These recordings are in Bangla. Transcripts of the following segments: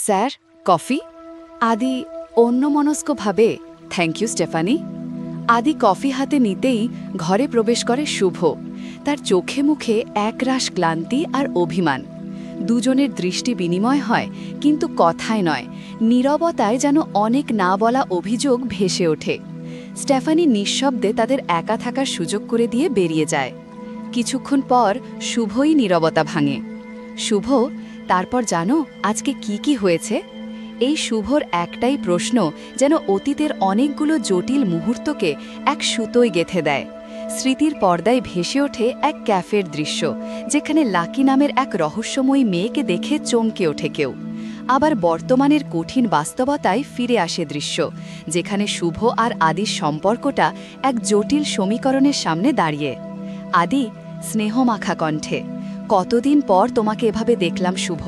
Sir, coffee? আদি অন্যমনস্কভাবে থ্যাংক ইউ স্টেফানি। আদি কফি হাতে নিতেই ঘরে প্রবেশ করে শুভ। তার চোখে মুখে একরাশ ক্লান্তি আর অভিমান। দুজনের দৃষ্টি বিনিময় হয়, কিন্তু কথায় নয়, নীরবতায় যেন অনেক না বলা অভিযোগ ভেসে ওঠে। স্টেফানি নিঃশব্দে তাদের একা থাকার সুযোগ করে দিয়ে বেরিয়ে যায়। কিছুক্ষণ পর শুভই নীরবতা ভাঙে। শুভ, তারপর জানো আজকে কি হয়েছে? এই শুভর একটাই প্রশ্ন যেন অতীতের অনেকগুলো জটিল মুহূর্তকে এক সুতোয় গেঁথে দেয়। স্মৃতির পর্দায় ভেসে ওঠে এক ক্যাফের দৃশ্য, যেখানে লাকি নামের এক রহস্যময়ী মেয়েকে দেখে চমকে ওঠে কেউ। আবার বর্তমানের কঠিন বাস্তবতায় ফিরে আসে দৃশ্য, যেখানে শুভ আর আদির সম্পর্কটা এক জটিল সমীকরণের সামনে দাঁড়িয়ে। আদি স্নেহমাখা কণ্ঠে, কতদিন পর তোমাকে এভাবে দেখলাম শুভ।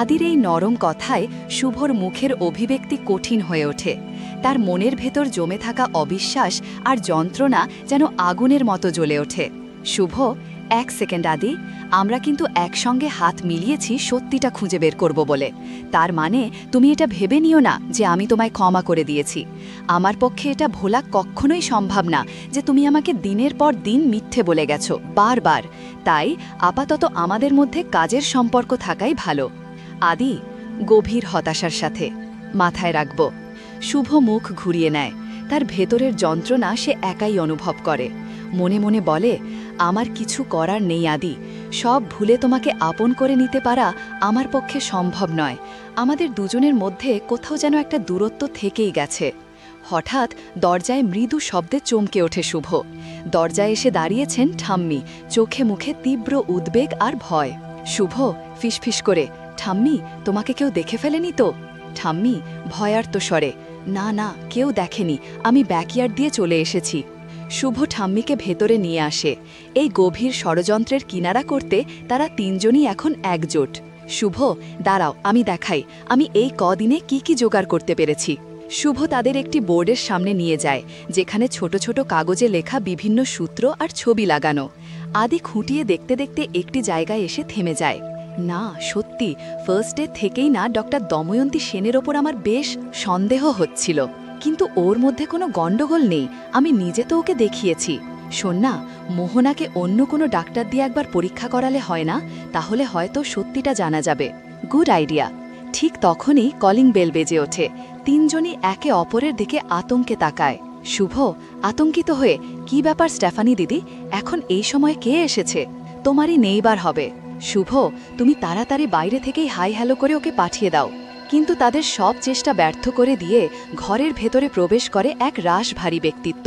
আদির এই নরম কথায় শুভর মুখের অভিব্যক্তি কঠিন হয়ে ওঠে। তার মনের ভেতর জমে থাকা অবিশ্বাস আর যন্ত্রণা যেন আগুনের মতো জ্বলে ওঠে। শুভ, এক সেকেন্ড আদি, আমরা কিন্তু একসঙ্গে হাত মিলিয়েছি সত্যিটা খুঁজে বের করব বলে। তার মানে তুমি এটা ভেবে নিও না যে আমি তোমায় ক্ষমা করে দিয়েছি। আমার পক্ষে এটা ভোলা কখনোই সম্ভব না যে তুমি আমাকে দিনের পর দিন মিথ্যে বলে গেছো বারবার। তাই আপাতত আমাদের মধ্যে কাজের সম্পর্ক থাকাই ভালো। আদি গভীর হতাশার সাথে, মাথায় রাখব। শুভ মুখ ঘুরিয়ে নেয়। তার ভেতরের যন্ত্রণা সে একাই অনুভব করে। মনে মনে বলে, আমার কিছু করার নেই আদি। সব ভুলে তোমাকে আপন করে নিতে পারা আমার পক্ষে সম্ভব নয়। আমাদের দুজনের মধ্যে কোথাও যেন একটা দূরত্ব থেকেই গেছে। হঠাৎ দরজায় মৃদু শব্দে চমকে ওঠে শুভ। দরজায় এসে দাঁড়িয়েছেন ঠাম্মি, চোখে মুখে তীব্র উদ্বেগ আর ভয়। শুভ ফিসফিস করে, ঠাম্মি, তোমাকে কেউ দেখে ফেলেনি তো? ঠাম্মি ভয়ার্ত স্বরে, না না, কেউ দেখেনি, আমি ব্যাকইয়ার্ড দিয়ে চলে এসেছি। শুভ ঠাম্মিকে ভেতরে নিয়ে আসে। এই গভীর ষড়যন্ত্রের কিনারা করতে তারা তিনজনই এখন একজোট। শুভ, দাঁড়াও, আমি দেখাই আমি এই কদিনে কি জোগাড় করতে পেরেছি। শুভ তাদের একটি বোর্ডের সামনে নিয়ে যায়, যেখানে ছোট ছোট কাগজে লেখা বিভিন্ন সূত্র আর ছবি লাগানো। আদি খুঁটিয়ে দেখতে দেখতে একটি জায়গায় এসে থেমে যায়। না, সত্যি ফার্স্ট ডে থেকেই না ডক্টর দময়ন্তী সেনের ওপর আমার বেশ সন্দেহ হচ্ছিল, কিন্তু ওর মধ্যে কোনো গণ্ডগোল নেই। আমি নিজে তো ওকে দেখিয়েছি। শোন না, মোহনাকে অন্য কোনো ডাক্তার দিয়ে একবার পরীক্ষা করালে হয় না? তাহলে হয়তো সত্যিটা জানা যাবে। Good idea. ঠিক তখনই কলিং বেল বেজে ওঠে। তিনজনই একে অপরের দিকে আতঙ্কে তাকায়। শুভ আতঙ্কিত হয়ে, কি ব্যাপার স্টেফানি দিদি, এখন এই সময় কে এসেছে? তোমারই নেইবার হবে। শুভ, তুমি তাড়াতাড়ি বাইরে থেকেই হাই হ্যালো করে ওকে পাঠিয়ে দাও। কিন্তু তাদের সব চেষ্টা ব্যর্থ করে দিয়ে ঘরের ভেতরে প্রবেশ করে এক রাশভারী ব্যক্তিত্ব,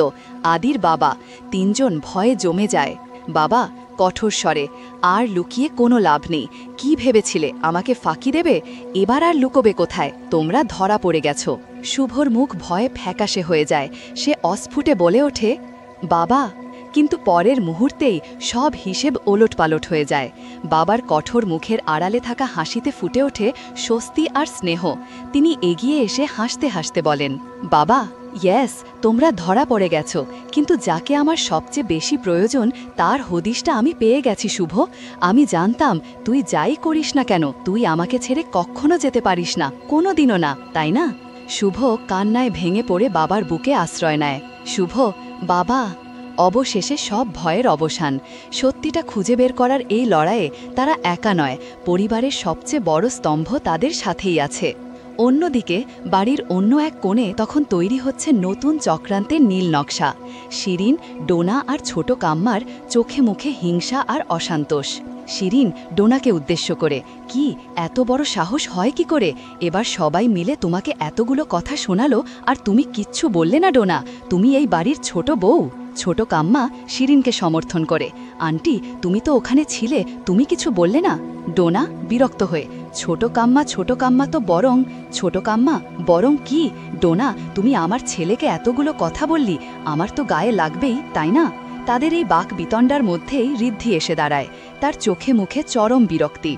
আদির বাবা। তিনজন ভয়ে জমে যায়। বাবা কঠোর স্বরে, আর লুকিয়ে কোনো লাভ নেই। কি ভেবেছিলে আমাকে ফাঁকি দেবে? এবার আর লুকোবে কোথায়? তোমরা ধরা পড়ে গেছো। শুভর মুখ ভয়ে ফ্যাকাশে হয়ে যায়। সে অস্ফুটে বলে ওঠে, বাবা। কিন্তু পরের মুহূর্তেই সব হিসেব ওলটপালট হয়ে যায়। বাবার কঠোর মুখের আড়ালে থাকা হাসিতে ফুটে ওঠে স্বস্তি আর স্নেহ। তিনি এগিয়ে এসে হাসতে হাসতে বলেন, বাবা, ইয়েস, তোমরা ধরা পড়ে গেছো, কিন্তু যাকে আমার সবচেয়ে বেশি প্রয়োজন তার হদিশটা আমি পেয়ে গেছি শুভ। আমি জানতাম তুই যাই করিস না কেন, তুই আমাকে ছেড়ে কখনো যেতে পারিস না, কোনোদিনও না, তাই না? শুভ কান্নায় ভেঙে পড়ে বাবার বুকে আশ্রয় নেয়। শুভ, বাবা। অবশেষে সব ভয়ের অবসান। সত্যিটা খুঁজে বের করার এই লড়াইয়ে তারা একা নয়, পরিবারের সবচেয়ে বড় স্তম্ভ তাদের সাথেই আছে। অন্যদিকে বাড়ির অন্য এক কোণে তখন তৈরি হচ্ছে নতুন চক্রান্তের নীল নকশা। শিরিন, ডোনা আর ছোট কাম্মার চোখে মুখে হিংসা আর অসন্তোষ। শিরিন ডোনাকে উদ্দেশ্য করে, কি এত বড় সাহস হয় কি করে? এবার সবাই মিলে তোমাকে এতগুলো কথা শোনালো আর তুমি কিচ্ছু বললে না ডোনা, তুমি এই বাড়ির ছোট বউ। ছোট কাম্মা শিরিনকে সমর্থন করে, আন্টি তুমি তো ওখানে ছিলে, তুমি কিছু বললে না? ডোনা বিরক্ত হয়ে, ছোট কাম্মা তো বরং। ছোট কাম্মা বরং কি? ডোনা, তুমি আমার ছেলেকে এতগুলো কথা বললি, আমার তো গায়ে লাগবেই, তাই না? তাদের এই বাক বিতণ্ডার মধ্যেই ঋদ্ধি এসে দাঁড়ায়। তার চোখে মুখে চরম বিরক্তি।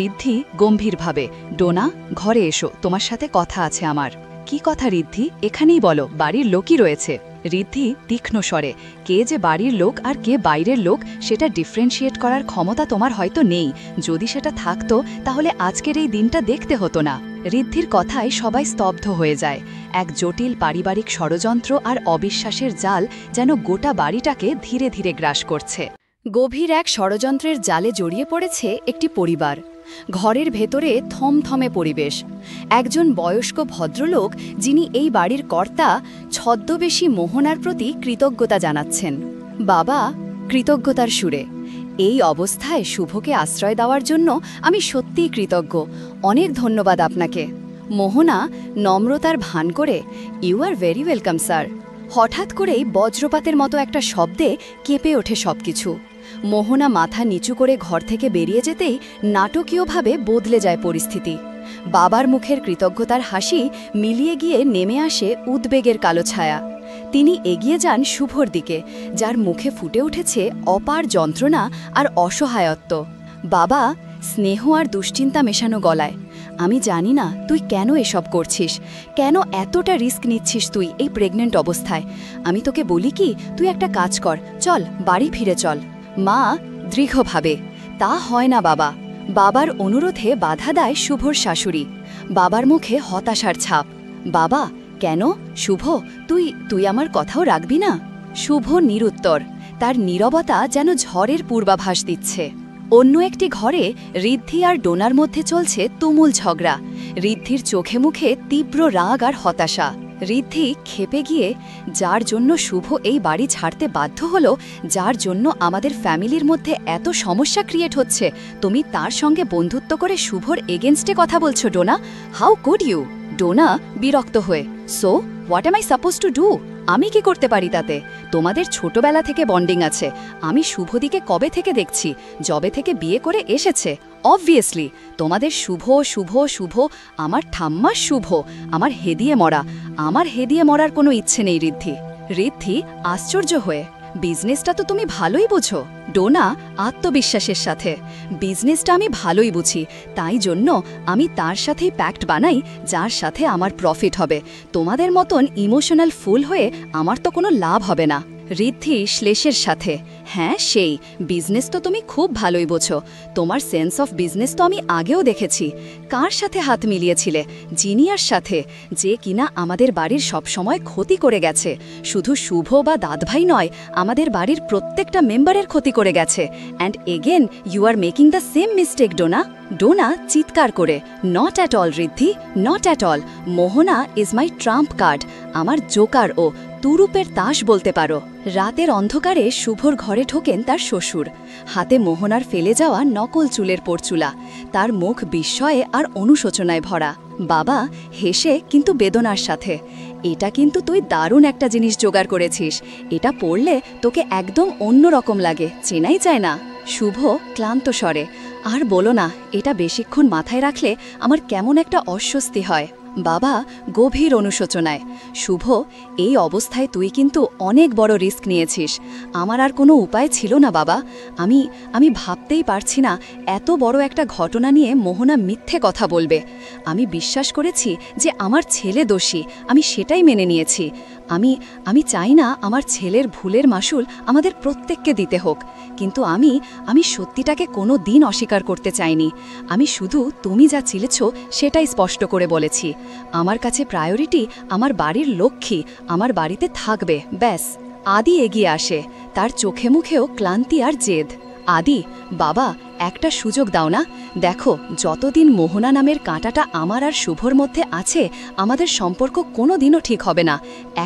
ঋদ্ধি গম্ভীরভাবে, ডোনা ঘরে এসো, তোমার সাথে কথা আছে আমার। কি কথা ঋদ্ধি? এখানেই বলো, বাড়ির লোকই রয়েছে। ঋদ্ধি তীক্ষ্ণ স্বরে, কে যে বাড়ির লোক আর কে বাইরের লোক সেটা ডিফারেন্সিয়েট করার ক্ষমতা তোমার হয়তো নেই। যদি সেটা থাকতো তাহলে আজকের এই দিনটা দেখতে হতো না। ঋদ্ধির কথায় সবাই স্তব্ধ হয়ে যায়। এক জটিল পারিবারিক ষড়যন্ত্র আর অবিশ্বাসের জাল যেন গোটা বাড়িটাকে ধীরে ধীরে গ্রাস করছে। গভীর এক ষড়যন্ত্রের জালে জড়িয়ে পড়েছে একটি পরিবার। ঘরের ভেতরে থমথমে পরিবেশ। একজন বয়স্ক ভদ্রলোক, যিনি এই বাড়ির কর্তা, ছদ্মবেশী মোহনার প্রতি কৃতজ্ঞতা জানাচ্ছেন। বাবা কৃতজ্ঞতার সুরে, এই অবস্থায় শুভকে আশ্রয় দেওয়ার জন্য আমি সত্যিই কৃতজ্ঞ, অনেক ধন্যবাদ আপনাকে। মোহনা নম্রতার ভান করে, you are very welcome sir. হঠাৎ করেই বজ্রপাতের মতো একটা শব্দে কেঁপে ওঠে সবকিছু। মোহনা মাথা নিচু করে ঘর থেকে বেরিয়ে যেতেই নাটকীয়ভাবে বদলে যায় পরিস্থিতি। বাবার মুখের কৃতজ্ঞতার হাসি মিলিয়ে গিয়ে নেমে আসে উদ্বেগের কালো ছায়া। তিনি এগিয়ে যান শুভর দিকে, যার মুখে ফুটে উঠেছে অপার যন্ত্রণা আর অসহায়ত্ব। বাবা, স্নেহ আর দুশ্চিন্তা মেশানো গলায়, আমি জানি না তুই কেন এসব করছিস, কেন এতটা রিস্ক নিচ্ছিস তুই এই প্রেগনেন্ট অবস্থায়। আমি তোকে বলি কি, তুই একটা কাজ কর, চল বাড়ি ফিরে চল। মা দৃঢ়ভাবে, তা হয় না বাবা। বাবার অনুরোধে বাধা দেয় শুভর শাশুড়ি। বাবার মুখে হতাশার ছাপ। বাবা কেন? শুভ, তুই আমার কথাও রাখবি না? শুভ নিরুত্তর, তার নীরবতা যেন ঝড়ের পূর্বাভাস দিচ্ছে। অন্য একটি ঘরে ঋদ্ধি আর ডোনার মধ্যে চলছে তুমুল ঝগড়া। ঋদ্ধির চোখে মুখে তীব্র রাগ আর হতাশা। ঋদ্ধি ক্ষেপে গিয়ে, যার জন্য শুভ এই বাড়ি ছাড়তে বাধ্য হলো, যার জন্য আমাদের ফ্যামিলির মধ্যে এত সমস্যা ক্রিয়েট হচ্ছে, তুমি তার সঙ্গে বন্ধুত্ব করে শুভর এগেনস্টে কথা বলছো Dona? How could you? Dona বিরক্ত হয়ে, so what am I suppose to do? আমি কি করতে পারি তাতে? তোমাদের ছোটবেলা থেকে বন্ডিং আছে। আমি শুভদিকে কবে থেকে দেখছি, যবে থেকে বিয়ে করে এসেছে। অবভিয়াসলি তোমাদের শুভ শুভ শুভ, আমার ঠাম্মার শুভ, আমার হেদিয়ে মরা। আমার হেদিয়ে মরার কোনো ইচ্ছে নেই ঋদ্ধি। ঋদ্ধি আশ্চর্য হয়ে, বিজনেসটা তো তুমি ভালোই বোঝো। ডোনা আত্মবিশ্বাসের সাথে, বিজনেসটা আমি ভালোই বুঝি, তাই জন্য আমি তার সাথেই প্যাক্ট বানাই যার সাথে আমার প্রফিট হবে। তোমাদের মতন ইমোশনাল ফুল হয়ে আমার তো কোনো লাভ হবে না। ঋদ্ধি শ্লেষের সাথে, হ্যাঁ সেই বিজনেস তো তুমি খুব ভালোই বোঝো। তোমার সেন্স অফ বিজনেস তো আমি আগেও দেখেছি। কার সাথে হাত মিলিয়েছিলে? জিনিয়ার সাথে, যে কিনা আমাদের বাড়ির সবসময় ক্ষতি করে গেছে। শুধু শুভ বা দাদভাই নয়, আমাদের বাড়ির প্রত্যেকটা মেম্বারের ক্ষতি করে গেছে। And again you are making the same mistake Dona. Dona চিৎকার করে, not at all Riddhi, not at all. Mohona is my trump card, আমার জোকার ও তুরুপের তাস বলতে পারো। রাতের অন্ধকারে শুভর ঘরে ঢোকেন তার শ্বশুর। হাতে মোহনার ফেলে যাওয়া নকল চুলের পরচুলা, তার মুখ বিস্ময়ে আর অনুশোচনায় ভরা। বাবা হেসে কিন্তু বেদনার সাথে, এটা কিন্তু তুই দারুণ একটা জিনিস জোগাড় করেছিস। এটা পড়লে তোকে একদম অন্য রকম লাগে, চেনাই যায় না। শুভ ক্লান্ত স্বরে, আর বলো না, এটা বেশিক্ষণ মাথায় রাখলে আমার কেমন একটা অস্বস্তি হয়। বাবা গভীর অনুশোচনায়, শুভ, এই অবস্থায় তুই কিন্তু অনেক বড় রিস্ক নিয়েছিস। আমার আর কোনো উপায় ছিল না বাবা। আমি ভাবতেই পারছি না এত বড় একটা ঘটনা নিয়ে মোহনা মিথ্যে কথা বলবে। আমি বিশ্বাস করেছি যে আমার ছেলে দোষী, আমি সেটাই মেনে নিয়েছি। আমি চাই না আমার ছেলের ভুলের মাসুল আমাদের প্রত্যেককে দিতে হোক, কিন্তু আমি সত্যিটাকে কোনো দিন অস্বীকার করতে চাইনি। আমি শুধু তুমি যা চিলেছ সেটাই স্পষ্ট করে বলেছি। আমার কাছে প্রায়োরিটি আমার বাড়ির লক্ষ্মী, আমার বাড়িতে থাকবে, ব্যাস। আদি এগিয়ে আসে, তার চোখে মুখেও ক্লান্তি আর জেদ। আদি, বাবা একটা সুযোগ দাও না। দেখো, যতদিন মোহনা নামের কাঁটাটা আমার আর শুভর মধ্যে আছে, আমাদের সম্পর্ক কোনো দিনও ঠিক হবে না।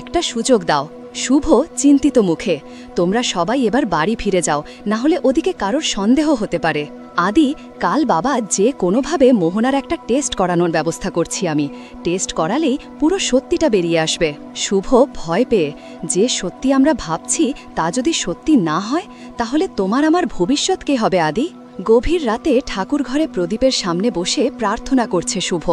একটা সুযোগ দাও। শুভ চিন্তিত মুখে, তোমরা সবাই এবার বাড়ি ফিরে যাও, না হলে ওদিকে কারোর সন্দেহ হতে পারে। আদি, কাল বাবা যে কোনোভাবে মোহনার একটা টেস্ট করানোর ব্যবস্থা করছি আমি। টেস্ট করালেই পুরো সত্যিটা বেরিয়ে আসবে। শুভ ভয় পেয়ে, যে সত্যি আমরা ভাবছি তা যদি সত্যি না হয়, তাহলে তোমার আমার ভবিষ্যৎ কে হবে আদি? গভীর রাতে ঠাকুরঘরে প্রদীপের সামনে বসে প্রার্থনা করছে শুভ।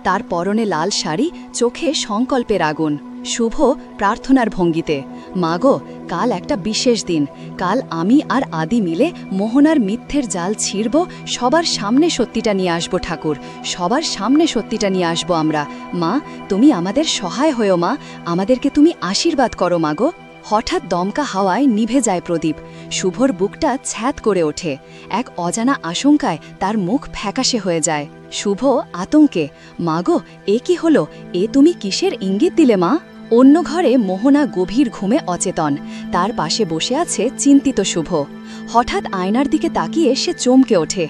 তার পরনে লাল শাড়ি, চোখে সংকল্পের আগুন। শুভ প্রার্থনার ভঙ্গিতে, মাগো কাল একটা বিশেষ দিন। কাল আমি আর আদি মিলে মোহনার মিথ্যের জাল ছিঁড়ব, সবার সামনে সত্যিটা নিয়ে আসবো ঠাকুর, সবার সামনে সত্যিটা নিয়ে আসবো আমরা। মা, তুমি আমাদের সহায় হয়েও মা, আমাদেরকে তুমি আশীর্বাদ করো মাগো। হঠাৎ দমকা হাওয়ায় নিভে যায় প্রদীপ। শুভর বুকটা ছ্যাঁত করে ওঠে। এক অজানা আশঙ্কায় তার মুখ ফ্যাকাশে হয়ে যায়। শুভ আতঙ্কে, মাগো, এ কি হলো? এ তুমি কিসের ইঙ্গিত দিলে মা? অন্য ঘরে মোহনা গভীর ঘুমে অচেতন। তার পাশে বসে আছে চিন্তিত শুভ। হঠাৎ আয়নার দিকে তাকিয়ে সে চমকে ওঠে।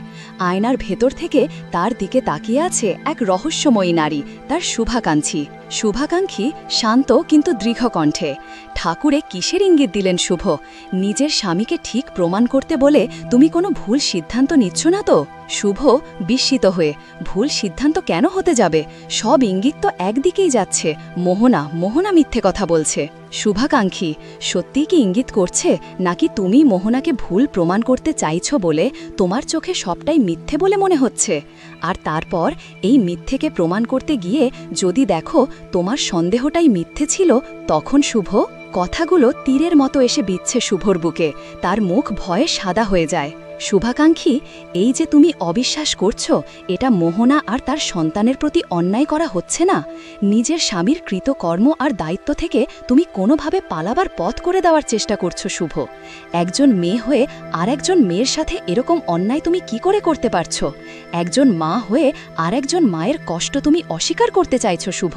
আয়নার ভেতর থেকে তার দিকে তাকিয়ে আছে এক রহস্যময়ী নারী, তার শুভাকাঙ্ক্ষী। শুভাকাঙ্ক্ষী শান্ত কিন্তু দৃঢ় কণ্ঠে। ঠাকুরে কিসের ইঙ্গিত দিলেন শুভ? নিজের স্বামীকে ঠিক প্রমাণ করতে বলে তুমি কোনো ভুল সিদ্ধান্ত নিচ্ছ না তো? শুভ বিস্মিত হয়ে, ভুল সিদ্ধান্ত কেন হতে যাবে? সব ইঙ্গিত তো একদিকেই যাচ্ছে। মোহনা মিথ্যে কথা বলছে। শুভাকাঙ্ক্ষী সত্যিই কি ইঙ্গিত করছে, নাকি তুমি মোহনাকে ভুল প্রমাণ করতে চাইছো বলে তোমার চোখে সবটাই মিথ্যে বলে মনে হচ্ছে? আর তারপর এই মিথ্যেকে প্রমাণ করতে গিয়ে যদি দেখো তোমার সন্দেহটাই মিথ্যে ছিল, তখন শুভ? কথাগুলো তীরের মতো এসে বিচ্ছে শুভর বুকে। তার মুখ ভয়ে সাদা হয়ে যায়। শুভাকাঙ্ক্ষী, এই যে তুমি অবিশ্বাস করছো, এটা মোহনা আর তার সন্তানের প্রতি অন্যায় করা হচ্ছে না? নিজের স্বামীর কৃতকর্ম আর দায়িত্ব থেকে তুমি কোনোভাবে পালাবার পথ করে দেওয়ার চেষ্টা করছো শুভ। একজন মেয়ে হয়ে আর একজন মেয়ের সাথে এরকম অন্যায় তুমি কি করে করতে পারছো? একজন মা হয়ে আর একজন মায়ের কষ্ট তুমি অস্বীকার করতে চাইছো শুভ?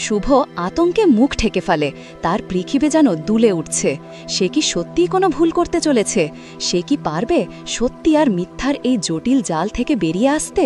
শুভ আতঙ্কে মুখ ঠেকে ফেলে। তার পৃথিবী যেন দুলে উঠছে। সে কি সত্যিই কোনো ভুল করতে চলেছে? সে কি পারবে সত্যি আর মিথ্যার এই জটিল জাল থেকে বেরিয়ে আসতে?